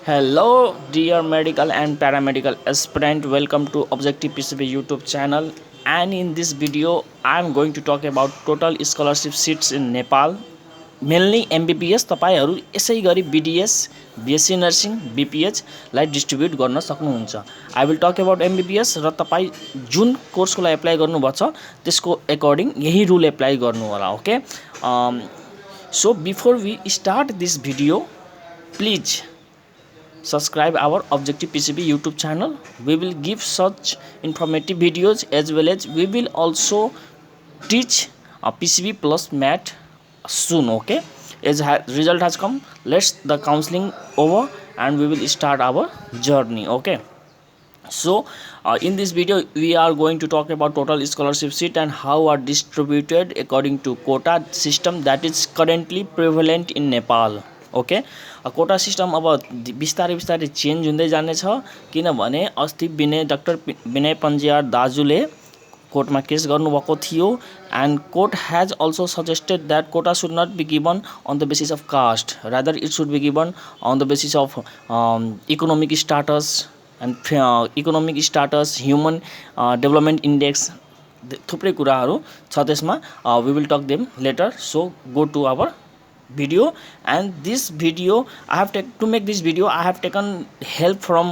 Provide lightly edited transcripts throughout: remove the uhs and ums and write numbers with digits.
Hello, dear medical and paramedical aspirant. Welcome to Objective PCB YouTube channel. And in this video, I am going to talk about total scholarship seats in Nepal. Mainly MBBS तपाईहरु यसै गरी BDS, BSc nursing, BPH लाई distribute गर्न सक्नुहुन्छ. I will talk about MBBS र तपाई जुन कोर्सको लागि एप्लाई गर्नुभछ त्यसको अकॉर्डिङ यही रुल एप्लाई गर्नु होला. Okay. So before we start this video, please subscribe our Objective PCB YouTube channel. We will give such informative videos as well as we will also teach PCB plus math soon. Okay, as result has come, let's the counseling over and we will start our journey. Okay, so in this video we are going to talk about total scholarship seat and how are distributed according to quota system that is currently prevalent in Nepal. Okay. Quota system अब बिस्तारै बिस्तारै change हुँदै जानेछ किनभने अस्ति doctor Vinay पन्जियार दाजुले कोर्टमा case गर्नुभएको थियो and court has also suggested that quota should not be given on the basis of caste, rather it should be given on the basis of economic status and human development index थुप्रै कुराहरू छ त्यसमा. We will talk them later. So go to our video, and this video to make this video I have taken help from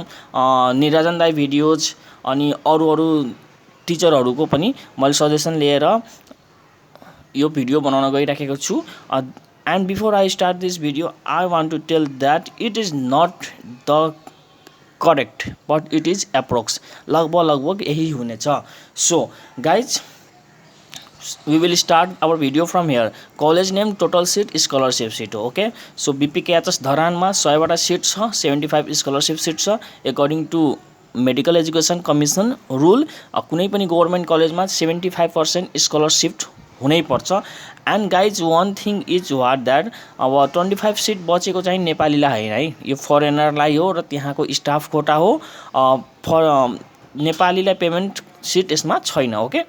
Nirajan Dai videos अनि अरू टिचरहरुको पनि मैले suggestion लिएर यो भिडियो बनाउन गइराखेको छु. And before I start this video, I want to tell that it is not the correct but it is approx. लगभग यही हुनेछ. So guys, we will start our video from here. College name, total seat, scholarship seat. Okay, so BPKHS धरानमा 100 वटा seat छ, 75 scholarship seat छ according to medical education commission rule. कुनै पनि government कलेजमा 75% स्कलरशिप हुनै पर्छ. And guys one thing is what that अब 25 सीट बचेको चाहिँ नेपालीलाई हैन है, यो फरेनरलाई हो र त्यहाँको स्टाफ कोटा हो. नेपालीलाई पेमेन्ट सीट यसमा छैन. ओके.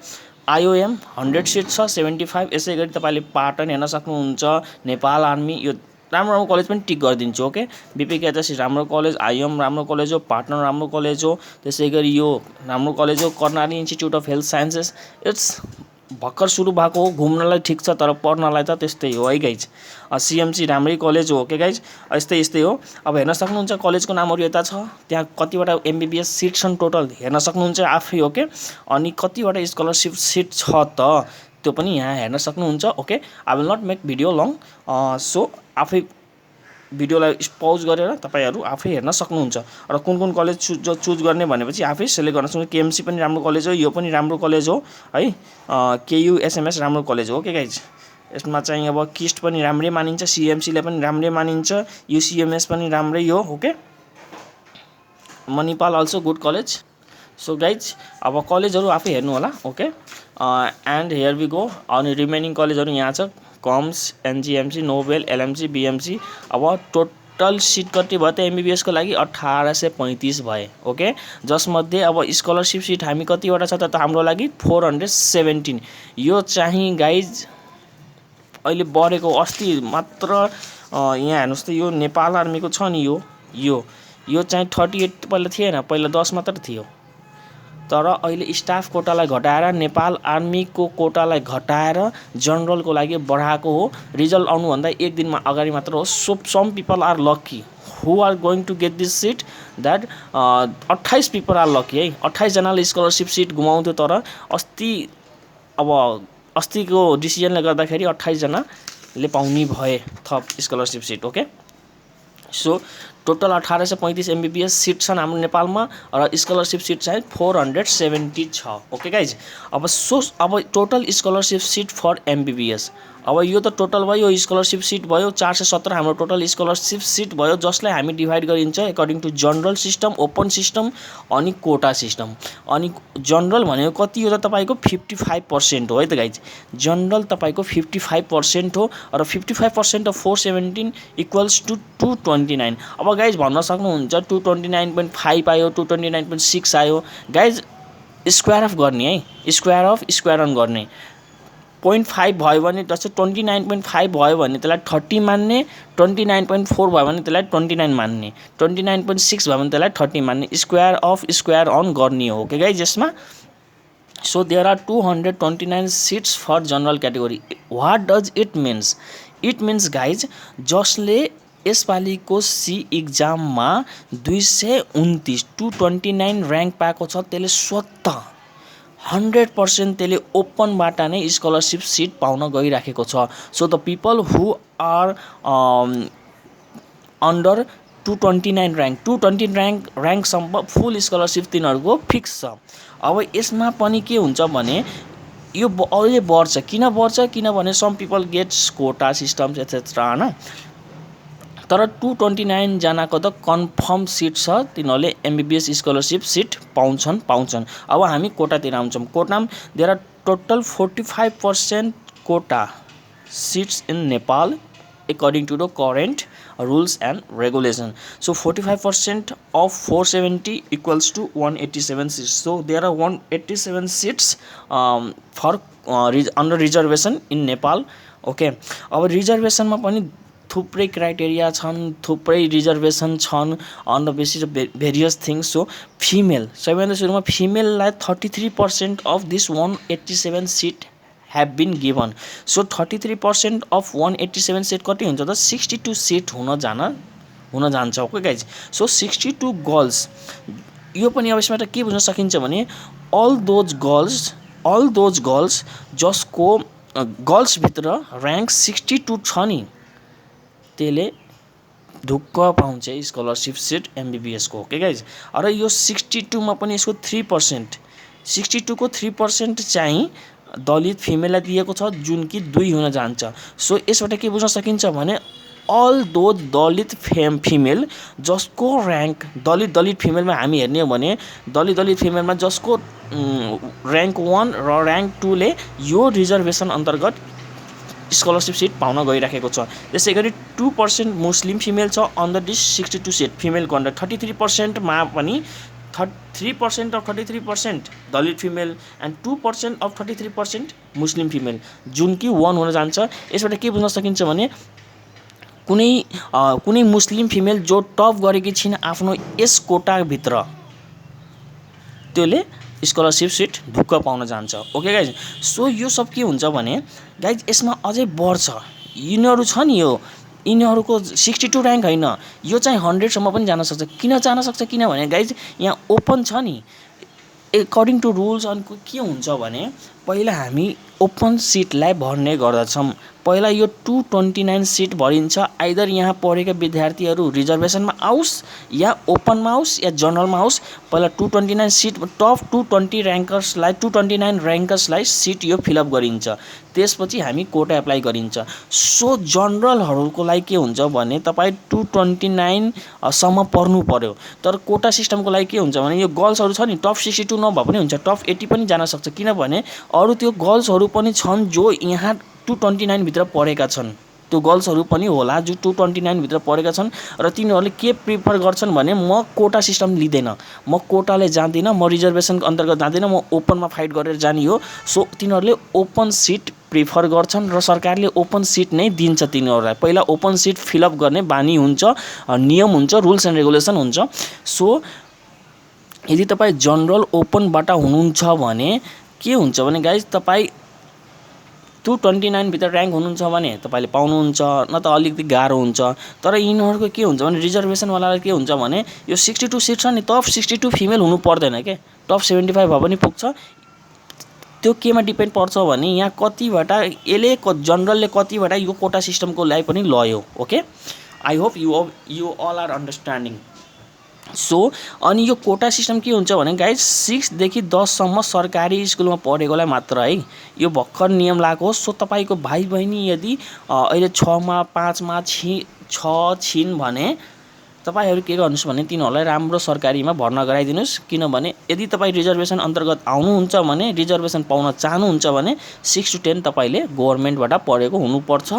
IOM 100 सीट छ, 75. यसै गरी तपाईले पाटन हेर्न सक्नुहुन्छ, नेपाल आर्मी, यो राम्रो कलेज पनि टिक गरिदिन्छु. ओके. BPKHS राम्रो कलेज, IOM राम्रो कलेज हो, पाटन राम्रो कलेज हो, त्यसै गरी यो राम्रो कलेज हो, Karnali institute of health sciences. It's भर्खर सुरु भएको हो, घुम्नलाई ठिक छ तर पढ्नलाई त त्यस्तै हो है गाइज. CMC राम्रै कलेज हो. ओके गाइज, यस्तै हो. अब हेर्न सक्नुहुन्छ कलेजको नामहरु यता छ, त्यहाँ कतिवटा MBBS सीट छन् टोटल हेर्न सक्नुहुन्छ आफै. ओके. अनि कतिवटा स्कलरशिप सीट छ त त्यो पनि यहाँ हेर्न सक्नुहुन्छ. Okay. I will not make video long. So आफै भिडियोलाई पज गरेर तपाईहरु आफै हेर्न सक्नुहुन्छ. र कुन कलेज चुज गर्ने भनेपछि आफै सिलेक्ट गर्न सक्नुहुन्छ. KMC पनि राम्रो कलेज हो, यो पनि राम्रो कलेज हो है. KU SMS राम्रो कलेज हो. ओके गाइज, यसमा चाहिँ अब किस्ट पनि राम्रै मानिन्छ, CMC ले पनि राम्रै मानिन्छ, UCMS पनि राम्रै हो. Okay. Manipal also good college. So guys अब कलेजहरु आफै हेर्नु होला. Okay. And here we go. अनि रिमेनिङ कलेजहरु यहाँ छ, COMS, NGMC, Nobel, LMC, BMC. अब टोटल सीट कति भयो त MBBS को लागि 1835 भए. ओके. जसमध्ये अब स्कलरशिप सीट हामी कतिवटा छ त हाम्रो लागि 417. यो चाहिँ गाइज अहिले बढेको, अस्ति मात्र यहाँ हेर्नुस् त यो नेपाल आर्मीको छ नि, यो चाहिँ 38 पहिला थिएन, पहिला 10 मात्र थियो. तर अहिले स्टाफ कोटालाई घटाएर नेपाल आर्मीको कोटालाई घटाएर जनरलको लागि बढाएको हो. रिजल्ट आउनु भन्दा एक दिनमा अगाडि मात्र हो. So some people are lucky who are going to get this seat that 28 people are lucky है. 28 जनाले स्कलरशिप सीट गुमाउँथ्यो तर अस्तिको डिसिजनले गर्दाखेरि 28 जनाले पाउने भए थप scholarship seat. Okay. So total 1835 MBBS seat छन् हाम्रो नेपालमा र स्कलरशिप सीट चाहिँ 470 छ. Okay guys. अब total scholarship seat for MBBS. अब यो त टोटल भयो, यो स्कलरशिप सीट भयो 417 हाम्रो टोटल स्कलरशिप सीट भयो, जसलाई हामी डिभाइड गरिन्छ according to general system, open system अनि कोटा सिस्टम. अनि जनरल भनेको कति हो त तपाईको 55% हो है त गाइज. जनरल तपाईको 55% हो र 55% अफ 417 इक्वल्स टु 229. अब गाइज भन्न सक्नुहुन्छ 229.5 आयो, 229.6 आयो. गाइज स्क्वायर अफ गर्ने है, स्क्वायर अफ स्क्वायर अन गर्ने. 0.5 भयो भने जस्तै 29.5 भयो भने त्यसलाई 30 मान्ने, 29.4 भयो भने त्यसलाई 29 मान्ने, 29.6 भयो भने त्यसलाई 30 मान्ने, स्क्वायर अफ स्क्वायर अन गर्ने हो के गाइज यसमा। So there are 229 seats for general category. What does it means? It means guys, जसले यसपालिको सी एक्जाममा 229 र्याङ्क पाएको छ त्यसले स्वतः 100% त्यसले ओपनबाट नै स्कलरसिप सिट पाउन गइराखेको छ। So the people who are under 229 rank 220 र्याङ्कसम्म फुल स्कलरसिप तिनीहरूको फिक्स छ। अब यसमा पनि के हुन्छ भने यो अझै बढ्छ। किन बढ्छ किनभने सम पिपल गेट्स कोटा सिस्टम्स एट्सेट्रा हैन। तर 229 जनाको त कन्फर्म सिट छ, तिनीहरूले एमबीबीएस स्कलरसिप सिट पाउँछन्। अब हामी कोटातिर आउँछौँ। कोटामा there are total 45% quota seats in Nepal according to the current rules and regulation. So 45% of 470 equals to 187 seats. So there are 187 seats for under reservation in Nepal. Okay, अब रिजर्भेसनमा पनि थुप्रै criteria छन्, थुप्रै रिजर्भेसन छन् on the basis of various things. So female सबैभन्दा सुरुमा फिमेललाई 33% of this 187 seat have been given. So 33% of 187 seat कति हुन्छ त 62 seat हुन जान्छ। Okay guys. सो 62 गर्ल्स, यो पनि अब यसबाट के बुझ्न सकिन्छ भने all those girls जसको गर्ल्सभित्र र्याङ्क 62 छ नि त्यसले ढुक्क पाउँछ स्कलरसिप सिट एमबीबीएसको। Okay guys. र यो 62 मा पनि यसको 3%, 62 को 3% चाहिँ दलित फिमेललाई दिएको छ जुन कि 2 हुन जान्छ। सो यसबाट के बुझ्न सकिन्छ भने अल दो दलित फिमेल जसको र्याङ्क दलित फिमेलमा हामी हेर्ने हो भने दलित फिमेलमा जसको र्याङ्क 1 र र्याङ्क 2 ले यो रिजर्भेसन अन्तर्गत स्कलरसिप सिट पाउन गइराखेको छ। त्यसै गरी 2% मुस्लिम फिमेल छ अन्डर दिस 62 सिट फिमेलको अन्डर। 33% मा पनि 3% of 33% Dalit female and 2% of 33% Muslim female जुन कि 1 हुन जान्छ। यसबाट के बुझ्न सकिन्छ भने कुनै मुस्लिम फिमेल जो टप गरेकी छिन् आफ्नो यस कोटाभित्र त्यसले स्कलरसिप सिट ढुक्क पाउन जान्छ। Okay guys. सो यो सब के हुन्छ भने गाइज यसमा अझै बढ्छ। यिनीहरू छ नि यिनीहरूको 62 र्याङ्क होइन, यो चाहिँ 100 सम्म पनि जान सक्छ। किन जान सक्छ किनभने गाइज यहाँ ओपन छ नि एकर्डिङ टु रुल्स। अनि के हुन्छ भने पहिला हामी ओपन सिटलाई भर्ने गर्दछौँ। पहिला यो 229 सिट भरिन्छ। आइदर यहाँ पढेका विद्यार्थीहरू रिजर्भेसनमा आओस् या ओपनमा आओस् या जनरलमा आओस्। पहिला 229 सिट टप 220 र्याङ्कर्सलाई 229 र्याङ्कर्सलाई सिट यो फिलअप गरिन्छ। त्यसपछि हामी कोटा एप्लाई गरिन्छ। सो जनरलहरूको लागि के हुन्छ भने तपाईँ 229 सम्म पढ्नु पर्यो। तर कोटा सिस्टमको लागि के हुन्छ भने यो गर्ल्सहरू छ नि टप 62 नभए पनि हुन्छ, टप 80 पनि जान सक्छ। किनभने अरू त्यो गर्ल्सहरू पनि छन् जो यहाँ 229 भित्र पढेका छन्। त्यो गर्ल्सहरू पनि होला जो 229 भित्र पढेका छन् र तिनीहरूले के प्रिफर गर्छन् भने म कोटा सिस्टम लिँदैन, म कोटाले जाँदिनँ, म रिजर्भेसनको अन्तर्गत जाँदिनँ, म ओपनमा फाइट गरेर जाने हो। सो तिनीहरूले ओपन सिट प्रिफर गर्छन् र सरकारले ओपन सिट नै दिन्छ तिनीहरूलाई। पहिला ओपन सिट फिलअप गर्ने बानी हुन्छ, नियम हुन्छ, रुल्स एन्ड रेगुलेसन हुन्छ। सो यदि तपाईँ जनरल ओपनबाट हुनुहुन्छ भने के हुन्छ भने गाइज तपाईँ 229 भित्र र्याङ्क हुनुहुन्छ भने तपाईँले पाउनुहुन्छ, न त अलिकति गाह्रो हुन्छ। तर यिनीहरूको के हुन्छ भने रिजर्भेसनवालालाई के हुन्छ भने यो 62 सिट छ नि टप 62 फिमेल हुनु पर्दैन के, टप 75 भए पनि पुग्छ। त्यो केमा डिपेन्ड पर्छ भने यहाँ कतिवटा यसले जनरलले कतिवटा यो कोटा सिस्टमको लागि पनि लयो। Okay, I hope you all are understanding. So अनि यो कोटा सिस्टम के हुन्छ भने गाइज 6 देखि 10 सम्म सरकारी स्कुलमा पढेकोलाई मात्र है यो भर्खर नियम लागू हो। सो तपाईँको भाइ बहिनी यदि अहिले 6 मा 5 मा 6 छिन् भने तपाईहरु के गर्नुस् भने तिनीहरुलाई राम्रो सरकारीमा भर्ना गराइदिनुस् किनभने यदि तपाई रिजर्भेसन अन्तर्गत आउनुहुन्छ भने रिजर्भेसन पाउन चाहनुहुन्छ भने 6 to 10 तपाईले गभर्नमेन्टबाट पढेको हुनुपर्छ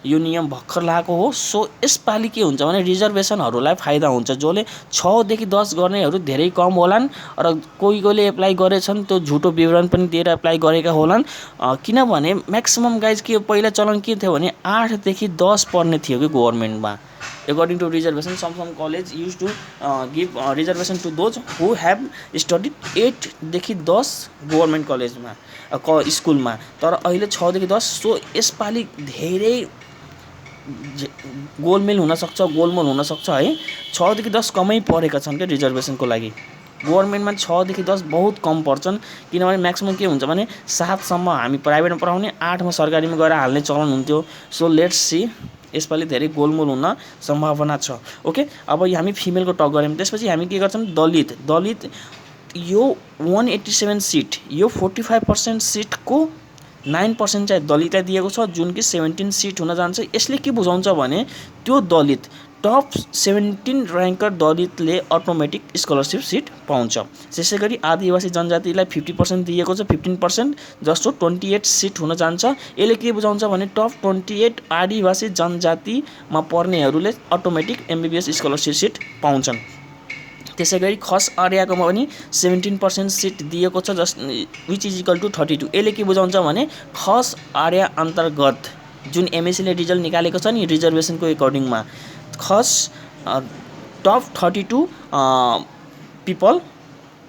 यो नियम भर्खर लागू हो सो यसपाली के हुन्छ भने रिजर्भेसनहरुलाई फाइदा हुन्छ जसले 6 देखि 10 गर्नेहरु धेरै कम होलान् र कोहीले एप्लाई गरेछन् त्यो झुटो विवरण पनि दिएर एप्लाई गरेका होलान् किनभने म्याक्सिमम गाइज के पहिला चलन के थियो भने 8 देखि 10 पढ्ने थियो कि गभर्नमेन्टमा according to reservation some college used to give reservation to those who have studied 8 देखि 10 गभर्नमेन्ट कलेजमा स्कुलमा तर अहिले 6 देखि 10 सो यसपाली धेरै गोलमेल हुन सक्छ है 6 देखि 10 कमै परेका छन् के रिजर्भेसनको लागि गभर्नमेन्टमा 6 देखि 10 बहुत कम पर्छन् किनभने म्याक्सिमम के हुन्छ भने 7 सम्म हामी प्राइभेटमा पढाउने 8 मा सरकारीमा गएर हाल्ने चलन हुन्थ्यो सो लेट्स सी यसपाली धेरै गोलमोल हुन सम्भावना छ ओके अब हामी फिमेलको टक गर्यौं त्यसपछि हामी के गर्छौं दलित यो 187 सिट यो 45% सिटको 9% चाहिँ दलितलाई दिएको छ जुन कि 17 सिट हुन जान्छ यसले के बुझाउँछ भने त्यो दलित टप 17 र्याङ्कर दलितले अटोमेटिक स्कलरशिप सिट पाउँछ त्यसैगरी आदिवासी जनजातिलाई 50% दिएको छ 15% जस्तो 28 सिट हुन जान्छ यसले के बुझाउँछ भने टप 28 आदिवासी जनजातिमा पर्नेहरूले अटोमेटिक एमबीबीएस स्कलरशिप सिट पाउँछन् त्यसैगरी खस एरियाकोमा पनि 17% सिट दिएको छ which is equal to 32 यसले के बुझाउँछ भने खस एरिया अन्तर्गत जुन एमएससी ले रिजल्ट निकालेको छ नि रिजर्भेसनको अकर्डिङमा Khas top 32 people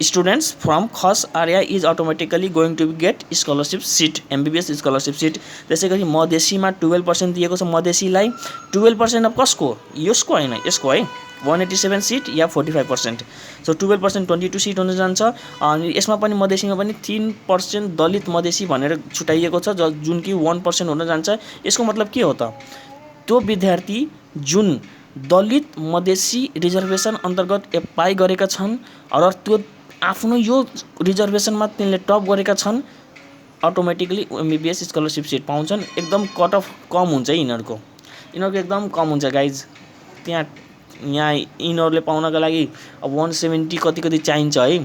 students from khas area is automatically going to get scholarship seat MBBS scholarship seat त्यसैगरी मधेसीमा 12% दिएको छ मधेसीलाई 12% अफ कसको यसको हैन यसको है 187 सीट या 45% सो 12% 22 सीट हुन जान्छ अनि यसमा पनि मधेसीमा पनि 3% दलित मधेसी भनेर छुटाइएको छ जुन कि 1% हुन जान्छ यसको मतलब के हो त त्यो विद्यार्थी जुन दलित मधेसी रिजर्भेसन अन्तर्गत एप्लाई गरेका छन् र त्यो आफ्नो यो रिजर्भेसनमा तिनले टप गरेका छन् अटोमेटिकली एमबीबीएस स्कलरशिप सिट पाउँछन् एकदम कट अफ कम हुन्छ यिनीहरुको एकदम कम हुन्छ गाइज यहाँ यिनीहरुले पाउनका लागि अब 170 कति चाहिन्छ है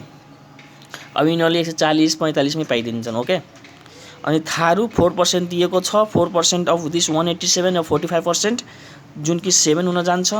अब यिनीहरुले 140 45 मै पाइदिन्छन् ओके अनि थारू 4% दिएको छ 4% अफ दिस 187 र 45% जुन कि 7 हुन जान्छ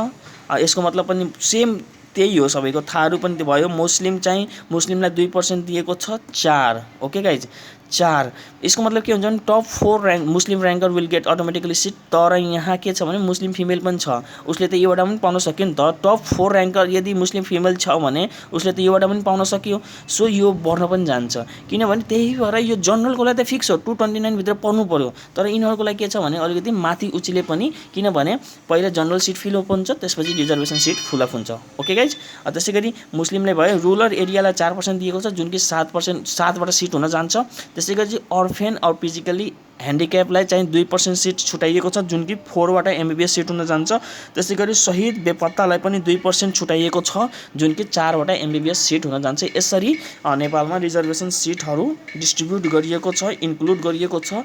यसको मतलब पनि सेम त्यही हो सबैको थारू पनि भयो मुस्लिमलाई 2% दिएको छ 4 ओके गाइज 4 यसको मतलब के हुन्छ भने top 4 rank Muslim ranker will get automatically seat तर यहाँ के छ भने मुस्लिम फिमेल पनि छ उसले त योबाट पनि पाउन सक्यो नि त टप 4 र्याङ्कर यदि मुस्लिम फिमेल छ भने उसले त योबाट पनि पाउन सक्यो सो यो बढ्न पनि जान्छ किनभने त्यही भएर यो जनरलको लागि त फिक्स हो 229 भित्र पर्नु पर्यो तर यिनीहरुको लागि के छ भने अलिकति माथि उचिले पनि किनभने पहिला जनरल सिट फिल अप हुन्छ त्यसपछि रिजर्भेसन सिट फुल अप हुन्छ ओके गाइज त्यसैगरी मुस्लिमले भयो रुरल एरियालाई 4% दिएको छ जुन कि 7 बाट सिट हुन जान्छ त्यसैगरी अर्फेन और फिजिकली ह्यान्डिक्यापलाई चाहिँ 2% सिट छुटाइएको छ जुन कि 4 बाट एमबीबीएस सिट हुन जान्छ त्यसैगरी शहीद बेपत्तालाई पनि 2% छुटाइएको छ जुन कि 4 बाट एमबीबीएस सिट हुन जान्छ यसरी नेपालमा रिजर्भेसन सिटहरु डिस्ट्रिब्युट गरिएको छ इन्क्लुड गरिएको छ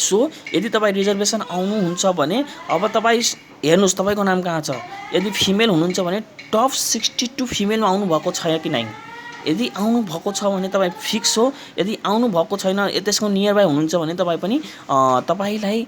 सो यदि तपाई रिजर्भेसन आउनु हुन्छ भने अब तपाई हेर्नुस् तपाईको नाम कहाँ छ यदि फिमेल हुनुहुन्छ भने टप 62 फिमेलमा आउनु भएको छ कि नाइ यदि आउनु भएको छ भने तपाई फिक्स हो यदि आउनु भएको छैन त्यसको नियर बाइ हुनुहुन्छ भने तपाई पनि तपाईलाई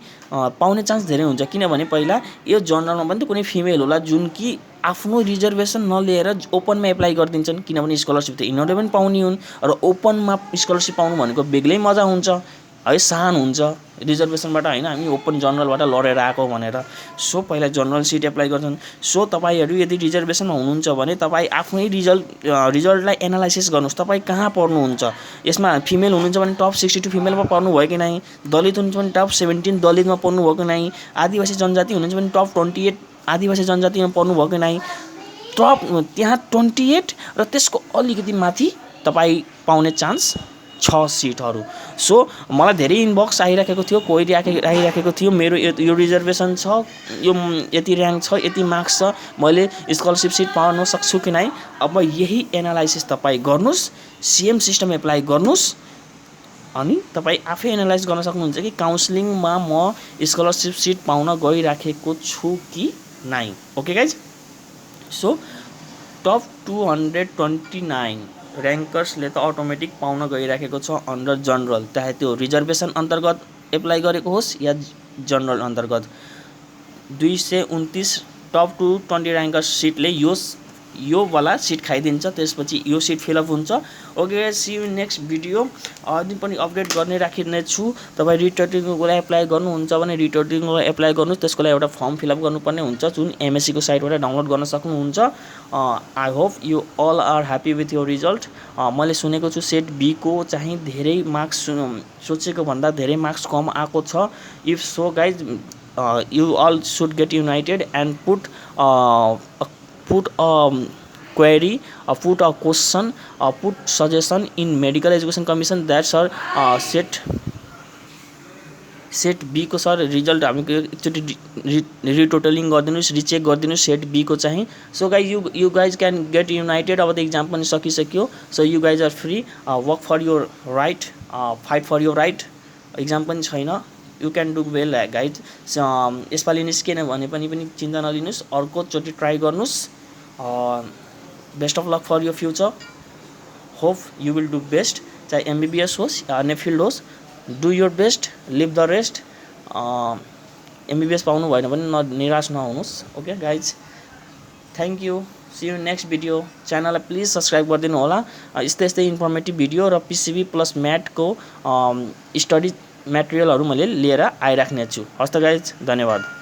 पाउने चान्स धेरै हुन्छ किनभने पहिला यो जनरलमा पनि कुनै फिमेल होला जुन कि आफ्नो रिजर्भेसन नलिएर ओपनमा एप्लाई गर्दिन्छन् किनभने स्कलरशिप त यिनीहरुले पनि पाउने हुन् र ओपनमा स्कलरशिप पाउनु भनेको बेग्लै मजा हुन्छ है सान हुन्छ रिजर्भेसनबाट हैन हामी ओपन जनरलबाट लडेर आको भनेर सो पहिला जनरल सिट एप्लाई गर्छन् सो तपाईहरु यदि रिजर्भेसनमा हुनुहुन्छ भने तपाई आफ्नै रिजल्टलाई एनालाइसिस गर्नुस् तपाई कहाँ पर्नुहुन्छ यसमा फिमेल हुनुहुन्छ भने टप 62 फिमेलमा पर्नु भयो कि नै दलित हुनुहुन्छ भने टप 17 दलितमा पर्नु भयो कि नै आदिवासी जनजाति हुनुहुन्छ भने टप 28 आदिवासी जनजातिमा पर्नु भयो कि नै टप त्यहाँ 28 र त्यसको अलिकति माथि तपाई पाउने चान्स 6 सिटहरु सो मलाई धेरै इनबक्स आइराखेको थियो कोही आइराखेको थियो मेरो यो रिजर्भेसन छ यो यति र्याङ्क छ यति मार्क्स छ मैले स्कलरशिप सिट पाउन सक्छु कि नै अब यही एनालाइसिस तपाई गर्नुस् सीएम सिस्टम एप्लाई गर्नुस् अनि तपाई आफै एनालाइज गर्न सक्नुहुन्छ कि काउन्सिलिङमा म स्कलरशिप सिट पाउन गइराखेको छु कि 9. Okay guys, so टप 229 ऱ्याङ्कर्सले त अटोमेटिक पाउन गइराखेको छ अन्डर जनरल, चाहे त्यो रिजर्भेसन अन्तर्गत एप्लाई गरेको होस् या जनरल अन्तर्गत। 229 टप 220 ऱ्याङ्कर सिटले यो वाला सिट खाइदिन्छ, त्यसपछि यो सिट फिलअप हुन्छ। Okay, see you next video. अझै पनि अपडेट गर्ने राखिने छु। तपाईँ रिटर्निङको लागि एप्लाई गर्नुहुन्छ भने रिटर्निङको लागि एप्लाई गर्नुहोस्, त्यसको लागि एउटा फर्म फिलअप गर्नुपर्ने हुन्छ जुन एमएससीको साइटबाट डाउनलोड गर्न सक्नुहुन्छ। I hope you all are happy with your result. मैले सुनेको छु सेट बीको चाहिँ धेरै मार्क्स सोचेको भन्दा धेरै मार्क्स कम आएको छ। If so guys, you all should get united and put a query, put a question, put suggestion in medical education commission that sir set B को सर रिजल्ट हामीको एकचोटि रिटोटलिङ गरिदिनुहोस्, रिचेक गरिदिनुहोस् सेट बी को चाहिँ। So guys you guys can get united. अब त exam पनि सकिसक्यो, so you guys are free, work for your right, fight for your right. Exam पनि छैन, you can do well guys. यसपालि निस्केन भने पनि चिन्ता नलिनुहोस्, अर्कोचोटि ट्राई गर्नुहोस्। Best of luck for your future, hope you will do best. चाहे एमबीबीएस होस् या अन्य फिल्ड होस्, do your best, live the rest. MBBS पाउनु भएन भने निराश नहुनुहोस्। Okay guys, thank you, see you next video. च्यानललाई प्लिज सब्सक्राइब गरिदिनु होला। यस्तै इन्फर्मेटिभ भिडियो र पिसिबी प्लस म्याथको स्टडी मेटेरियलहरू मैले लिएर आइराख्ने छु। हस् त गाइज, धन्यवाद।